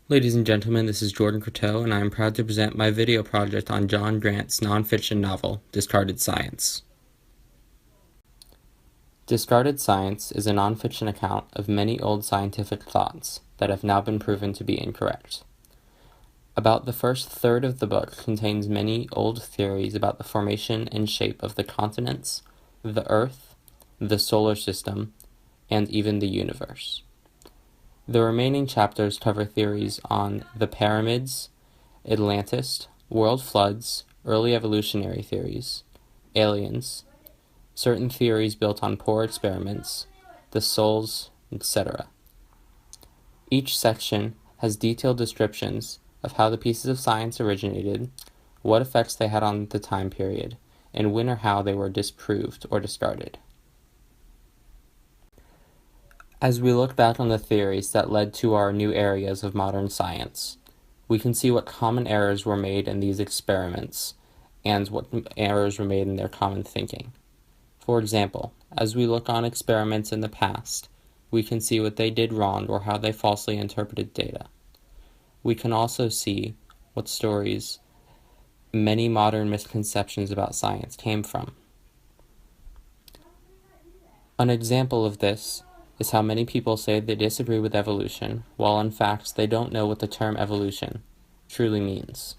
Ladies and gentlemen, this is Jordan Croteau, and I am proud to present my video project on John Grant's nonfiction novel, Discarded Science. Discarded Science is a nonfiction account of many old scientific thoughts that have now been proven to be incorrect. About the first third of the book contains many old theories about the formation and shape of the continents, the Earth, the solar system, and even the universe. The remaining chapters cover theories on the pyramids, Atlantis, world floods, early evolutionary theories, aliens, certain theories built on poor experiments, the souls, etc. Each section has detailed descriptions of how the pieces of science originated, what effects they had on the time period, and when or how they were disproved or discarded. As we look back on the theories that led to our new areas of modern science, we can see what common errors were made in these experiments and what errors were made in their common thinking. For example, as we look on experiments in the past, we can see what they did wrong or how they falsely interpreted data. We can also see what stories many modern misconceptions about science came from. An example of this is how many people say they disagree with evolution, while in fact they don't know what the term evolution truly means.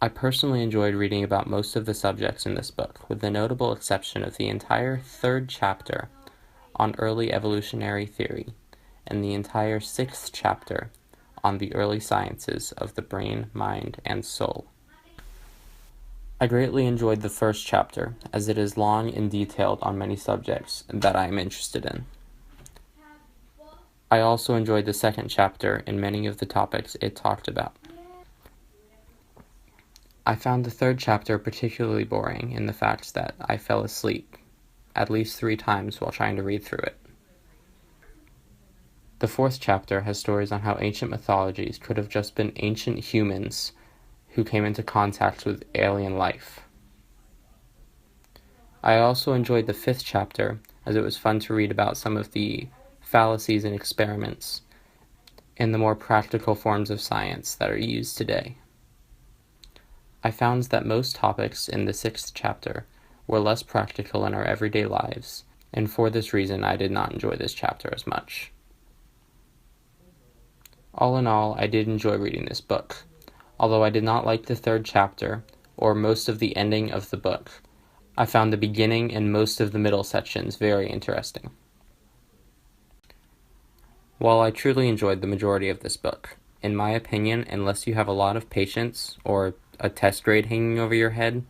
I personally enjoyed reading about most of the subjects in this book, with the notable exception of the entire third chapter on early evolutionary theory and the entire sixth chapter on the early sciences of the brain, mind, and soul. I greatly enjoyed the first chapter, as it is long and detailed on many subjects that I am interested in. I also enjoyed the second chapter and many of the topics it talked about. I found the third chapter particularly boring in the fact that I fell asleep at least 3 times while trying to read through it. The fourth chapter has stories on how ancient mythologies could have just been ancient humans who came into contact with alien life. I also enjoyed the fifth chapter, as it was fun to read about some of the fallacies and experiments and the more practical forms of science that are used today. I found that most topics in the sixth chapter were less practical in our everyday lives, and for this reason I did not enjoy this chapter as much. All in all, I did enjoy reading this book. Although I did not like the third chapter, or most of the ending of the book, I found the beginning and most of the middle sections very interesting. While I truly enjoyed the majority of this book, in my opinion, unless you have a lot of patience or a test grade hanging over your head,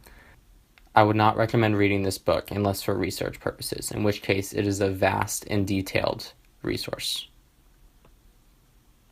I would not recommend reading this book unless for research purposes, in which case it is a vast and detailed resource.